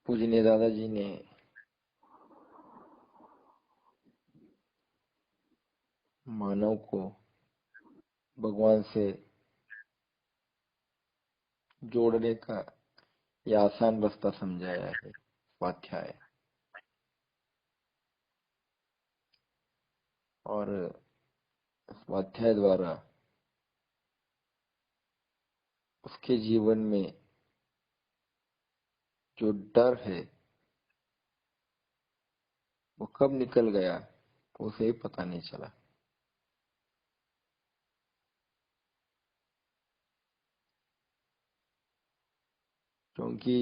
पूजनीय दादाजी ने मानव को भगवान से जोड़ने का यह आसान रास्ता समझाया है स्वाध्याय। और स्वाध्याय द्वारा उसके जीवन में जो डर है वो कब निकल गया उसे ही पता नहीं चला। क्योंकि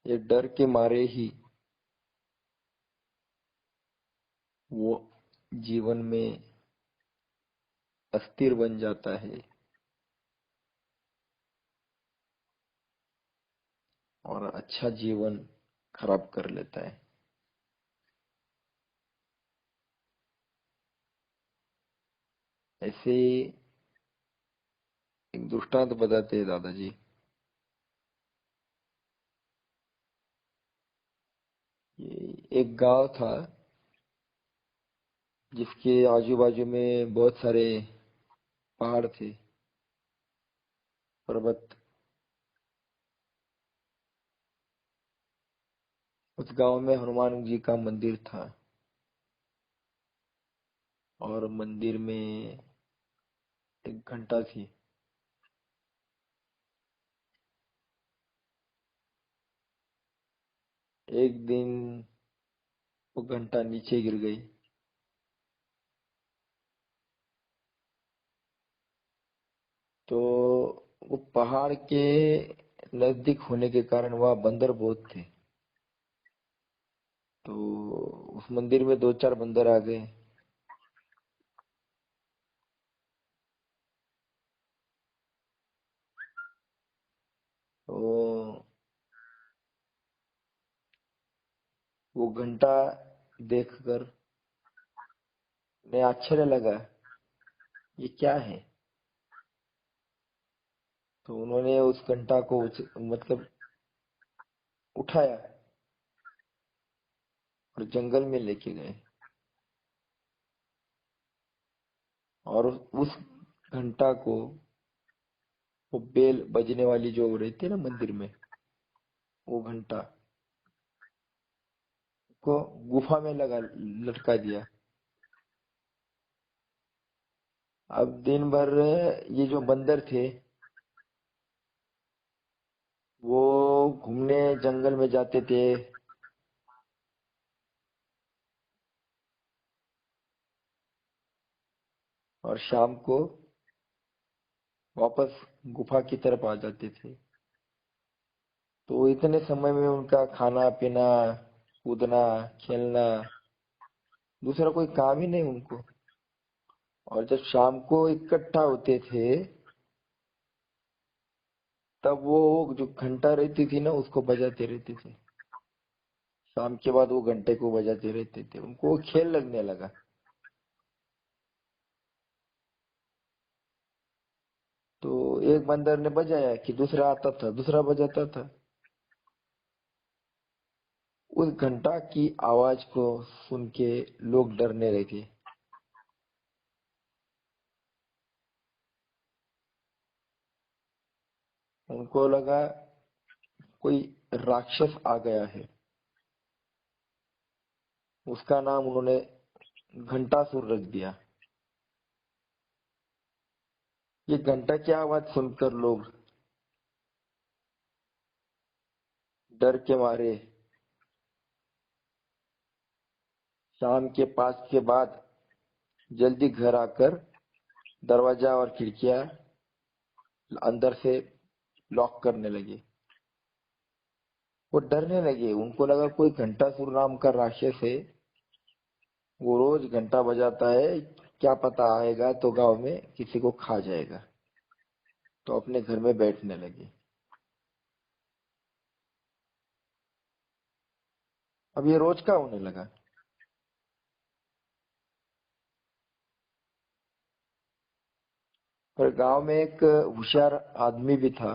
ये डर के मारे ही वो जीवन में अस्थिर बन जाता है और अच्छा जीवन खराब कर लेता है। ऐसे एक दृष्टांत बताते हैं दादाजी। ये एक गांव था जिसके आजू बाजू में बहुत सारे पहाड़ थे, पर्वत। उस गांव में हनुमान जी का मंदिर था और मंदिर में एक घंटा थी। एक दिन वो घंटा नीचे गिर गई तो वो पहाड़ के नजदीक होने के कारण वहाँ बंदर बहुत थे। तो उस मंदिर में दो चार बंदर आ गए। तो वो घंटा देखकर उन्हें आश्चर्य लगा, ये क्या है। तो उन्होंने उस घंटा को मतलब उठाया और जंगल में लेके गए। और उस घंटा को, वो बेल बजने वाली जो रहती है ना मंदिर में, वो घंटा को गुफा में लगा लटका दिया। अब दिन भर ये जो बंदर थे वो घूमने जंगल में जाते थे। और शाम को वापस गुफा की तरफ आ जाते थे। तो इतने समय में उनका खाना पीना, कूदना, खेलना, दूसरा कोई काम ही नहीं उनको। और जब शाम को इकट्ठा होते थे तब वो जो घंटा रहती थी ना उसको बजाते रहते थे। शाम के बाद वो घंटे को बजाते रहते थे, उनको वो खेल लगने लगा। तो एक बंदर ने बजाया कि दूसरा आता था, दूसरा बजाता था। उस घंटा की आवाज को सुन के लोग डरने लगे। उनको लगा कोई राक्षस आ गया है। उसका नाम उन्होंने घंटासुर रख दिया। ये घंटा की आवाज सुनकर लोग डर के मारे शाम के 5 के बाद जल्दी घर आकर दरवाजा और खिड़कियां अंदर से लॉक करने लगे। वो डरने लगे, उनको लगा कोई घंटासुर नाम का राक्षस है, वो रोज घंटा बजाता है, क्या पता आएगा तो गांव में किसी को खा जाएगा। तो अपने घर में बैठने लगे। अब ये रोज का होने लगा। पर गांव में एक होशियार आदमी भी था।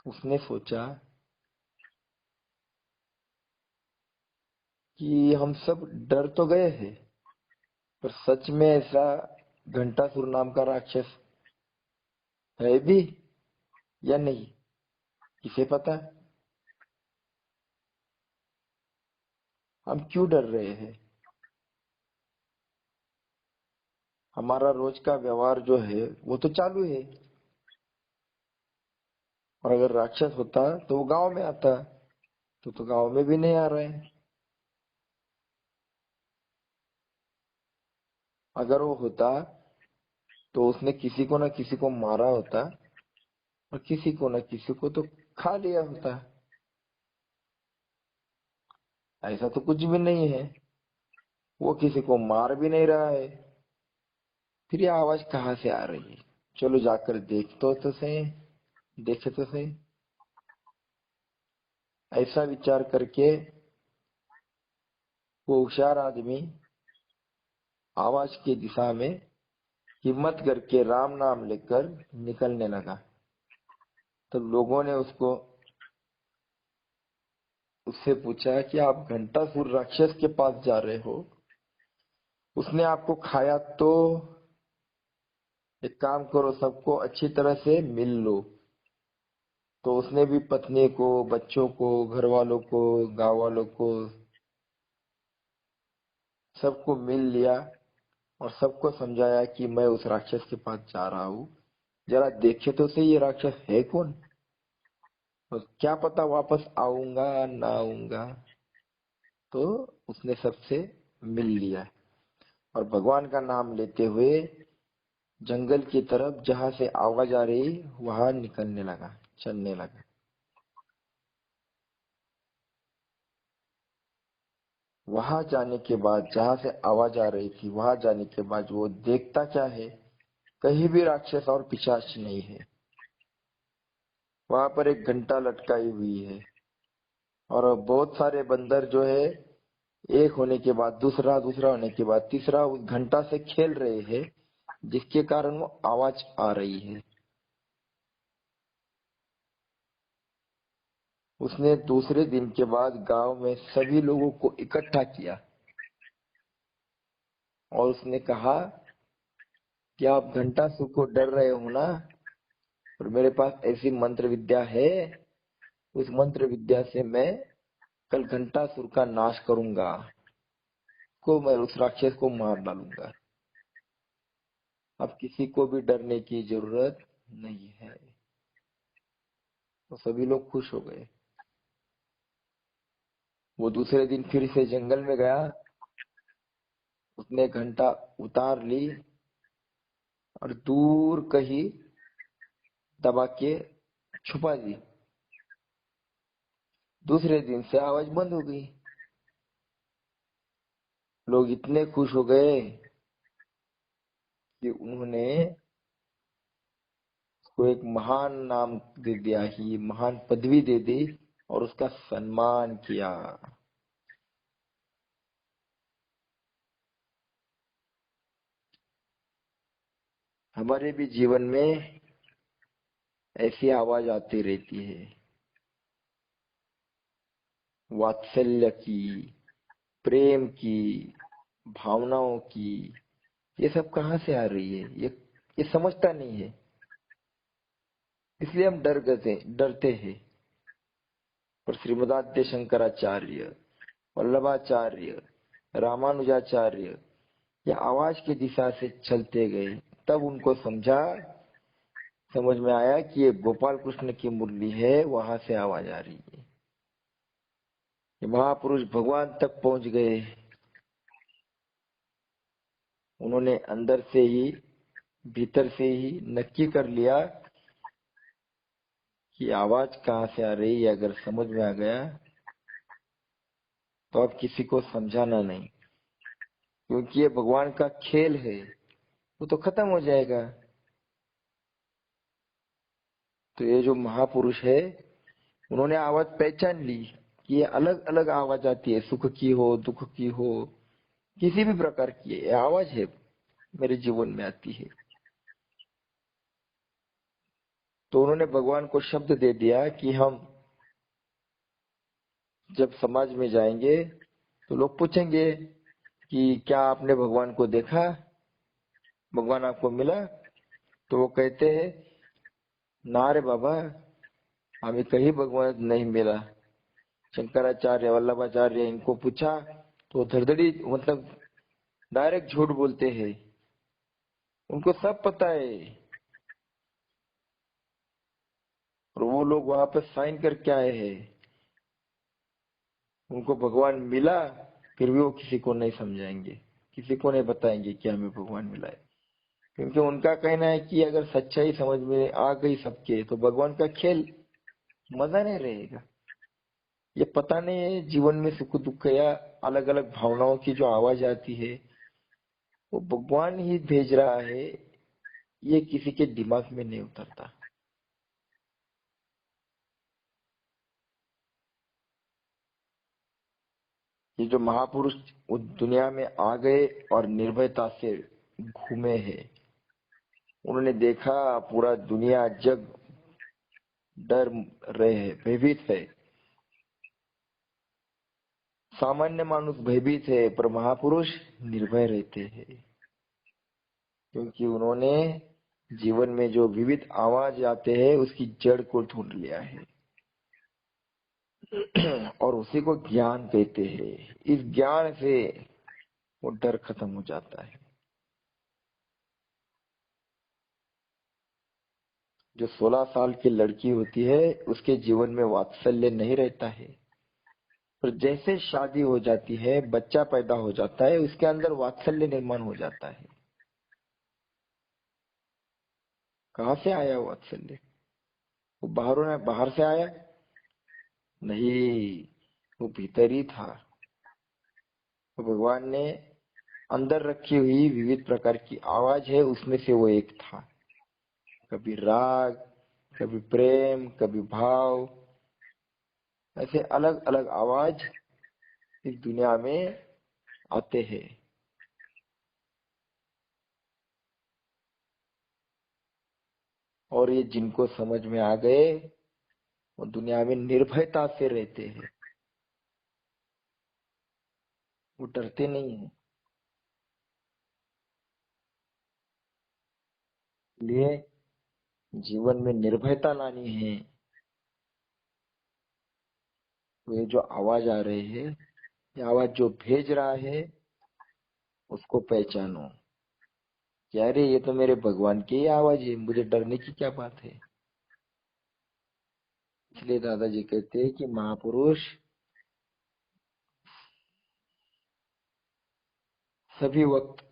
उसने सोचा कि हम सब डर तो गए हैं, पर सच में ऐसा घंटासुर नाम का राक्षस है भी या नहीं, किसे पता। हम क्यों डर रहे हैं? हमारा रोज का व्यवहार जो है वो तो चालू है, और अगर राक्षस होता तो वो गांव में आता, तो गांव में भी नहीं आ रहा है। अगर वो होता तो उसने किसी को ना किसी को मारा होता, और किसी को ना किसी को तो खा लिया होता। ऐसा तो कुछ भी नहीं है, वो किसी को मार भी नहीं रहा है, फिर ये आवाज कहाँ से आ रही है? चलो जाकर तो सही, देखे तो सही। ऐसा विचार करके वो होशियार आदमी आवाज की दिशा में हिम्मत करके राम नाम लेकर निकलने लगा। तो लोगों ने उससे पूछा कि आप घंटासुर राक्षस के पास जा रहे हो, उसने आपको खाया तो एक काम करो, सबको अच्छी तरह से मिल लो। तो उसने भी पत्नी को, बच्चों को, घर वालों को, गांव वालों को, सबको मिल लिया, और सबको समझाया कि मैं उस राक्षस के पास जा रहा हूँ, जरा देखे तो सही ये राक्षस है कौन, और क्या पता वापस आऊंगा ना आऊंगा। तो उसने सबसे मिल लिया, और भगवान का नाम लेते हुए जंगल की तरफ जहां से आवाज आ रही वहां निकलने लगा, चलने लगा। वहां जाने के बाद, जहां से आवाज आ रही थी वहां जाने के बाद वो देखता क्या है, कहीं भी राक्षस और पिशाच नहीं है। वहां पर एक घंटा लटकाई हुई है, और बहुत सारे बंदर जो है, एक होने के बाद दूसरा, दूसरा होने के बाद तीसरा उस घंटा से खेल रहे हैं, जिसके कारण वो आवाज आ रही है। उसने दूसरे दिन के बाद गांव में सभी लोगों को इकट्ठा किया, और उसने कहा कि आप घंटासुर को डर रहे हो ना, और मेरे पास ऐसी मंत्र विद्या है, उस मंत्र विद्या से मैं कल घंटासुर का नाश करूंगा, को मैं उस राक्षस को मार डालूंगा। अब किसी को भी डरने की जरूरत नहीं है। तो सभी लोग खुश हो गए। वो दूसरे दिन फिर से जंगल में गया, उसने घंटा उतार ली, और दूर कहीं दबा के छुपा दी। दूसरे दिन से आवाज बंद हो गई। लोग इतने खुश हो गए कि उन्होंने उसको एक महान नाम दे दिया, ही महान पदवी दे दी, और उसका सम्मान किया। हमारे भी जीवन में ऐसी आवाज आती रहती है, वात्सल्य की, प्रेम की, भावनाओं की। ये सब कहाँ से आ रही है? ये समझता नहीं है, इसलिए हम डरते हैं। पर श्रीमदाद्य शंकराचार्य, वल्लभाचार्य, रामानुजाचार्य ये आवाज की दिशा से चलते गए, तब उनको समझ में आया कि ये गोपाल कृष्ण की मुरली है, वहां से आवाज आ रही है। ये महापुरुष भगवान तक पहुंच गए। उन्होंने अंदर से ही, भीतर से ही नक्की कर लिया कि आवाज कहाँ से आ रही है। अगर समझ में आ गया तो अब किसी को समझाना नहीं, क्योंकि ये भगवान का खेल है, वो तो खत्म हो जाएगा। तो ये जो महापुरुष है, उन्होंने आवाज पहचान ली कि ये अलग अलग आवाज आती है, सुख की हो, दुख की हो, किसी भी प्रकार की ये आवाज है, मेरे जीवन में आती है। तो उन्होंने भगवान को शब्द दे दिया कि हम जब समाज में जाएंगे तो लोग पूछेंगे कि क्या आपने भगवान को देखा, भगवान आपको मिला? तो वो कहते हैं, ना रे बाबा, हमें कहीं भगवान नहीं मिला। शंकराचार्य, वल्लभाचार्य इनको पूछा तो धड़धड़ी मतलब डायरेक्ट झूठ बोलते हैं। उनको सब पता है और वो लोग वहां पर साइन करके आए हैं। उनको भगवान मिला, फिर भी वो किसी को नहीं समझाएंगे, किसी को नहीं बताएंगे कि हमें भगवान मिला है। क्योंकि उनका कहना है कि अगर सच्चाई समझ में आ गई सबके तो भगवान का खेल मजा नहीं रहेगा। ये पता नहीं है जीवन में सुख दुख या अलग अलग भावनाओं की जो आवाज आती है वो भगवान ही भेज रहा है, ये किसी के दिमाग में नहीं उतरता। ये जो महापुरुष उस दुनिया में आ गए और निर्भयता से घूमे हैं, उन्होंने देखा पूरा दुनिया जग डर रहे हैं, भयभीत है। सामान्य मानुष भयभीत है पर महापुरुष निर्भय रहते हैं, क्योंकि उन्होंने जीवन में जो विविध आवाज आते हैं उसकी जड़ को ढूंढ लिया है और उसी को ज्ञान कहते हैं। इस ज्ञान से वो डर खत्म हो जाता है। जो 16 साल की लड़की होती है उसके जीवन में वात्सल्य नहीं रहता है, पर जैसे शादी हो जाती है, बच्चा पैदा हो जाता है, उसके अंदर वात्सल्य निर्माण हो जाता है। कहाँ से आया वो वात्सल्य? वो बाहर से आया नहीं, वो भीतर ही था। तो भगवान ने अंदर रखी हुई विविध प्रकार की आवाज है, उसमें से वो एक था। कभी राग, कभी प्रेम, कभी भाव, ऐसे अलग अलग आवाज इस दुनिया में आते हैं। और ये जिनको समझ में आ गए वो दुनिया में निर्भयता से रहते हैं, वो डरते नहीं है। इसलिए जीवन में निर्भयता लानी है। तो ये जो आवाज आ रहे हैं, ये आवाज जो भेज रहा है उसको पहचानो कि अरे ये तो मेरे भगवान की ही आवाज है, मुझे डरने की क्या बात है। इसलिए दादाजी कहते हैं कि महापुरुष सभी वक्त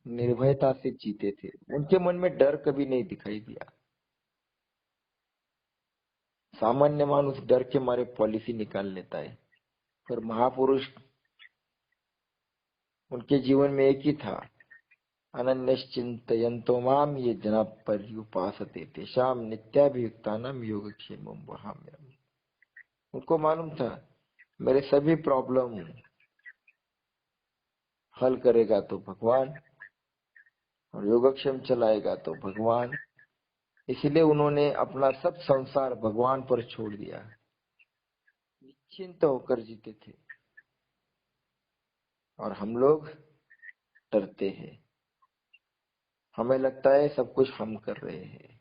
निर्भयता से जीते थे, उनके मन में डर कभी नहीं दिखाई दिया। सामान्य मानुष डर के मारे पॉलिसी निकाल लेता है, पर महापुरुष, उनके जीवन में एक ही था, अनन्यश्चिन्तयन्तो माम ये जना पर्युपासते तेषाम नित्याभियुक्तानाम योगक्षेमं वहाम्यहम्। उनको मालूम था मेरे सभी प्रॉब्लम हल करेगा तो भगवान और योगक्षेम चलाएगा तो भगवान। इसलिए उन्होंने अपना सब संसार भगवान पर छोड़ दिया, निश्चिंत होकर जीते थे। और हम लोग डरते हैं, हमें लगता है सब कुछ हम कर रहे हैं।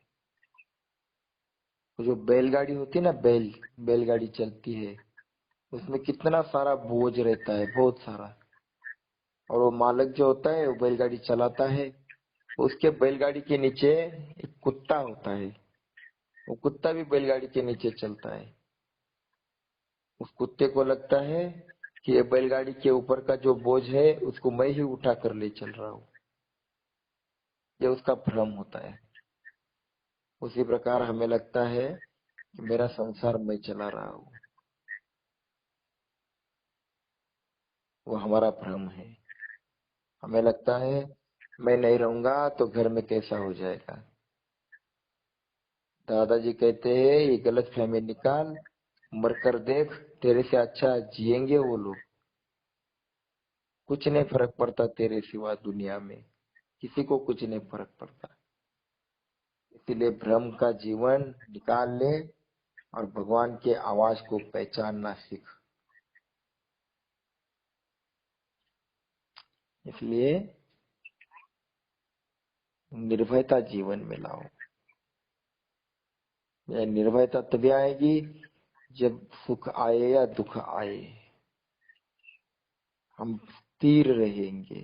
वो जो बैलगाड़ी होती है ना, बैलगाड़ी चलती है, उसमें कितना सारा बोझ रहता है, बहुत सारा। और वो मालक जो होता है वो बैलगाड़ी चलाता है, उसके बैलगाड़ी के नीचे एक कुत्ता होता है, वो कुत्ता भी बैलगाड़ी के नीचे चलता है। उस कुत्ते को लगता है कि ये बैलगाड़ी के ऊपर का जो बोझ है उसको मैं ही उठा कर ले चल रहा हूँ, ये उसका भ्रम होता है। उसी प्रकार हमें लगता है कि मेरा संसार मैं चला रहा हूँ, वो हमारा भ्रम है। हमें लगता है मैं नहीं रहूंगा तो घर में कैसा हो जाएगा। दादाजी कहते हैं ये गलत फहमी निकाल, मर कर देख, तेरे से अच्छा जिएंगे वो लोग। कुछ नहीं फर्क पड़ता तेरे सिवा दुनिया में, किसी को कुछ नहीं फर्क पड़ता। इसलिए भ्रम का जीवन निकाल ले और भगवान के आवाज को पहचानना सीख। इसलिए निर्भयता जीवन में लाओ। यह निर्भयता तभी आएगी जब सुख आए या दुख आए, हम स्थिर रहेंगे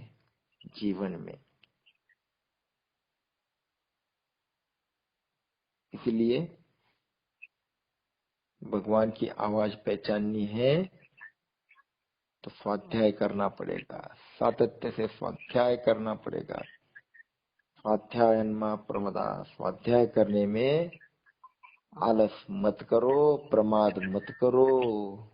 जीवन में। इसलिए भगवान की आवाज पहचाननी है तो स्वाध्याय करना पड़ेगा, सातत्य से स्वाध्याय करना पड़ेगा। स्वाध्यायन्मा प्रमदा, स्वाध्याय करने में आलस मत करो, प्रमाद मत करो।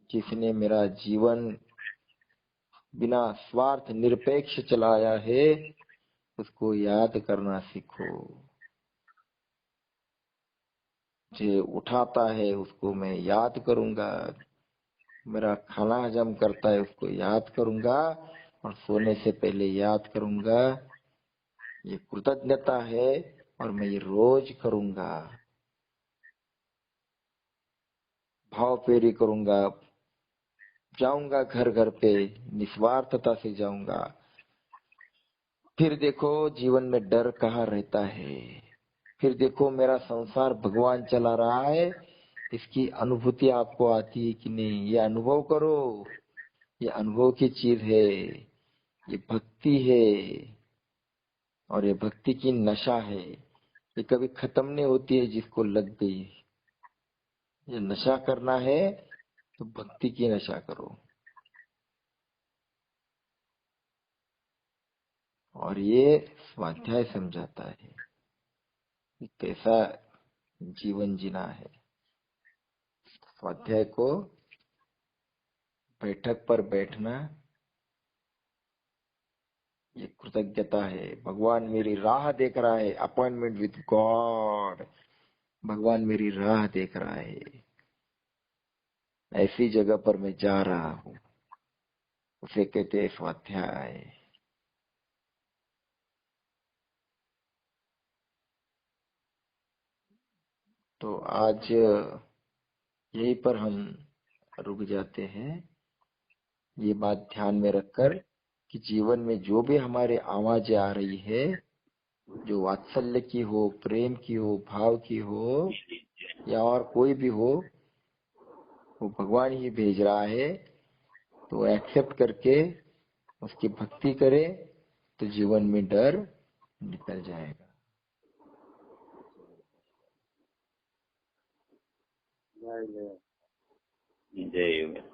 जिसने मेरा जीवन बिना स्वार्थ निरपेक्ष चलाया है उसको याद करना सीखो। जो उठाता है उसको मैं याद करूंगा, मेरा खाना हजम करता है उसको याद करूंगा, और सोने से पहले याद करूंगा। ये कृतज्ञता है और मैं ये रोज करूंगा। भाव फेरी करूंगा, जाऊंगा घर घर पे, निस्वार्थता से जाऊंगा। फिर देखो जीवन में डर कहाँ रहता है। फिर देखो मेरा संसार भगवान चला रहा है, इसकी अनुभूति आपको आती है कि नहीं, ये अनुभव करो। ये अनुभव की चीज है, ये भक्ति है, और ये भक्ति की नशा है। ये कभी खत्म नहीं होती है जिसको लग गई। ये नशा करना है तो भक्ति की नशा करो। और ये स्वाध्याय समझाता है कि कैसा जीवन जीना है। स्वाध्याय को बैठक पर बैठना ये कृतज्ञता है। भगवान मेरी राह देख रहा है, अपॉइंटमेंट विद गॉड। भगवान मेरी राह देख रहा है, ऐसी जगह पर मैं जा रहा हूँ, उसे कहते हैं स्वाध्याय। तो आज यहीं पर हम रुक जाते हैं, ये बात ध्यान में रखकर कि जीवन में जो भी हमारे आवाजें आ रही है, जो वात्सल्य की हो, प्रेम की हो, भाव की हो, या और कोई भी हो, वो भगवान ही भेज रहा है। तो एक्सेप्ट करके उसकी भक्ति करे तो जीवन में डर निकल जाएगा। जय योगेश।